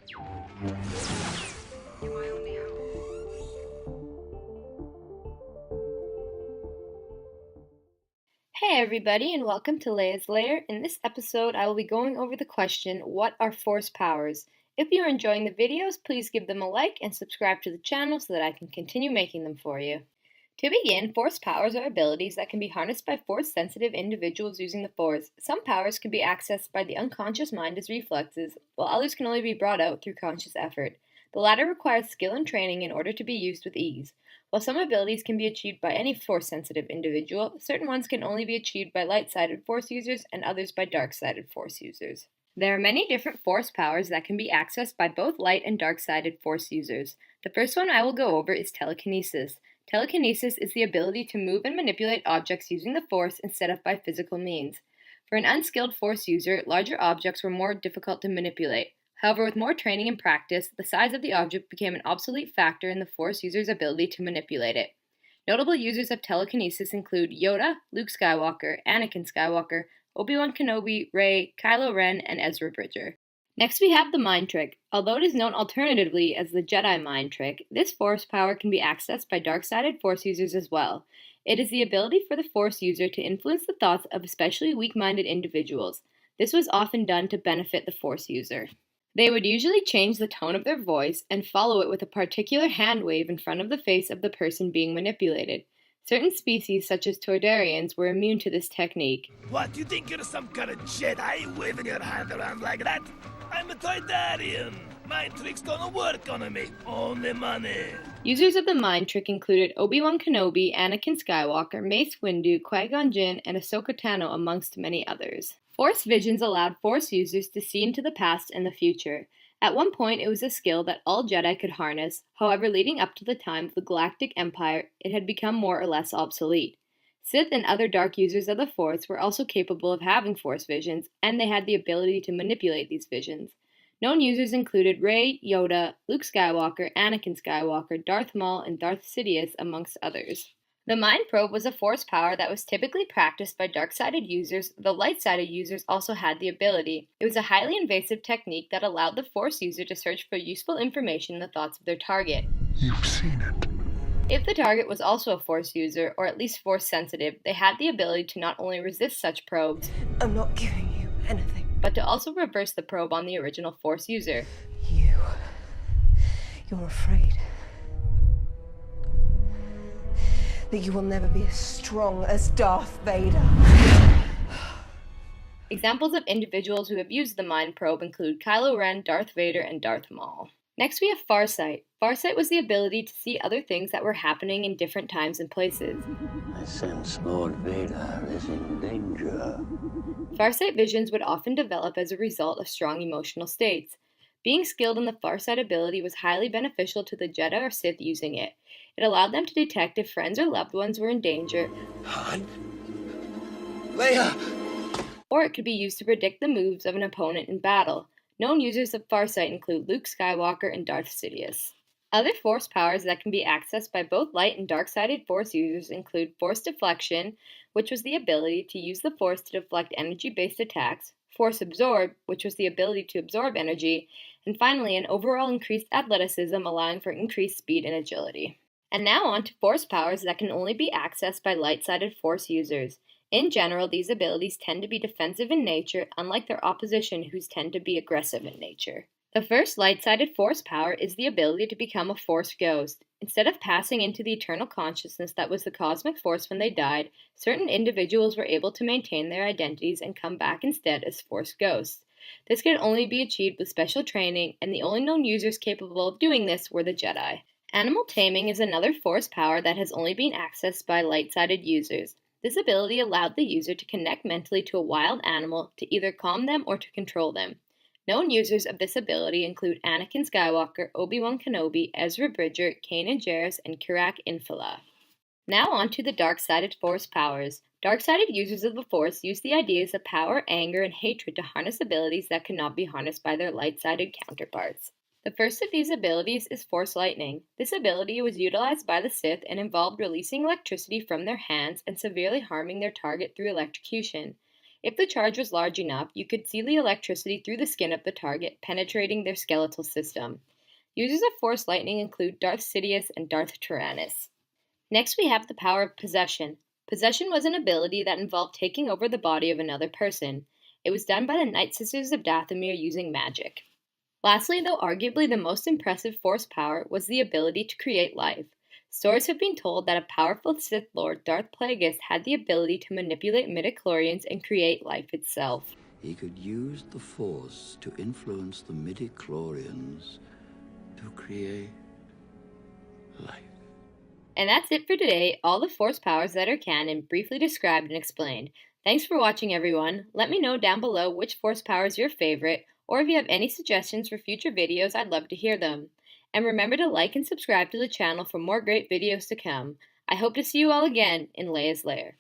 Hey everybody, and welcome to Leia's Lair. In this episode, I will be going over the question, what are force powers? If you are enjoying the videos, please give them a like and subscribe to the channel so that I can continue making them for you. To begin, force powers are abilities that can be harnessed by force-sensitive individuals using the force. Some powers can be accessed by the unconscious mind as reflexes, while others can only be brought out through conscious effort. The latter requires skill and training in order to be used with ease. While some abilities can be achieved by any force-sensitive individual, certain ones can only be achieved by light-sided force users and others by dark-sided force users. There are many different force powers that can be accessed by both light and dark-sided force users. The first one I will go over is telekinesis. Telekinesis is the ability to move and manipulate objects using the force instead of by physical means. For an unskilled force user, larger objects were more difficult to manipulate. However, with more training and practice, the size of the object became an obsolete factor in the Force user's ability to manipulate it. Notable users of telekinesis include Yoda, Luke Skywalker, Anakin Skywalker, Obi-Wan Kenobi, Rey, Kylo Ren, and Ezra Bridger. Next we have the mind trick. Although it is known alternatively as the Jedi mind trick, this force power can be accessed by dark-sided force users as well. It is the ability for the force user to influence the thoughts of especially weak-minded individuals. This was often done to benefit the force user. They would usually change the tone of their voice and follow it with a particular hand wave in front of the face of the person being manipulated. Certain species, such as Toydarians, were immune to this technique. What, you think you're some kind of Jedi waving your hand around like that? I'm a Toydarian. Mind tricks don't work on me. Only money. Users of the mind trick included Obi-Wan Kenobi, Anakin Skywalker, Mace Windu, Qui-gon Jinn, and Ahsoka Tano, amongst many others. Force visions allowed Force users to see into the past and the future. At one point, it was a skill that all Jedi could harness. However, leading up to the time of the Galactic Empire, it had become more or less obsolete. Sith and other dark users of the Force were also capable of having Force visions, and they had the ability to manipulate these visions. Known users included Rey, Yoda, Luke Skywalker, Anakin Skywalker, Darth Maul, and Darth Sidious, amongst others. The Mind Probe was a force power that was typically practiced by dark-sided users, though light-sided users also had the ability. It was a highly invasive technique that allowed the force user to search for useful information in the thoughts of their target. You've seen it. If the target was also a force user, or at least force-sensitive, they had the ability to not only resist such probes, I'm not giving you anything, but to also reverse the probe on the original force user. You're afraid that you will never be as strong as Darth Vader. Examples of individuals who have used the Mind Probe include Kylo Ren, Darth Vader, and Darth Maul. Next we have Farsight. Farsight was the ability to see other things that were happening in different times and places. I sense Lord Vader is in danger. Farsight visions would often develop as a result of strong emotional states. Being skilled in the Farsight ability was highly beneficial to the Jedi or Sith using it. It allowed them to detect if friends or loved ones were in danger, Han? Leia! or it could be used to predict the moves of an opponent in battle. Known users of Farsight include Luke Skywalker and Darth Sidious. Other force powers that can be accessed by both light and dark-sided force users include force deflection, which was the ability to use the force to deflect energy-based attacks, force absorb, which was the ability to absorb energy, and finally an overall increased athleticism allowing for increased speed and agility. And now on to force powers that can only be accessed by light-sided force users. In general, these abilities tend to be defensive in nature, unlike their opposition whose tend to be aggressive in nature. The first light-sided force power is the ability to become a force ghost. Instead of passing into the eternal consciousness that was the cosmic force when they died, certain individuals were able to maintain their identities and come back instead as force ghosts. This could only be achieved with special training, and the only known users capable of doing this were the Jedi. Animal taming is another force power that has only been accessed by light-sided users. This ability allowed the user to connect mentally to a wild animal to either calm them or to control them. Known users of this ability include Anakin Skywalker, Obi-Wan Kenobi, Ezra Bridger, Kanan Jarrus, and Kirak Infala. Now on to the dark-sided force powers. Dark-sided users of the Force use the ideas of power, anger, and hatred to harness abilities that cannot be harnessed by their light-sided counterparts. The first of these abilities is Force Lightning. This ability was utilized by the Sith and involved releasing electricity from their hands and severely harming their target through electrocution. If the charge was large enough, you could see the electricity through the skin of the target, penetrating their skeletal system. Users of Force Lightning include Darth Sidious and Darth Tyrannus. Next, we have the power of possession. Possession was an ability that involved taking over the body of another person. It was done by the Night Sisters of Dathomir using magic. Lastly, though arguably the most impressive Force power, was the ability to create life. Stories have been told that a powerful Sith Lord, Darth Plagueis, had the ability to manipulate midichlorians and create life itself. He could use the Force to influence the midichlorians to create life. And that's it for today, all the Force powers that are canon, briefly described and explained. Thanks for watching, everyone. Let me know down below which Force power is your favorite, or if you have any suggestions for future videos, I'd love to hear them. And remember to like and subscribe to the channel for more great videos to come. I hope to see you all again in Leia's Lair.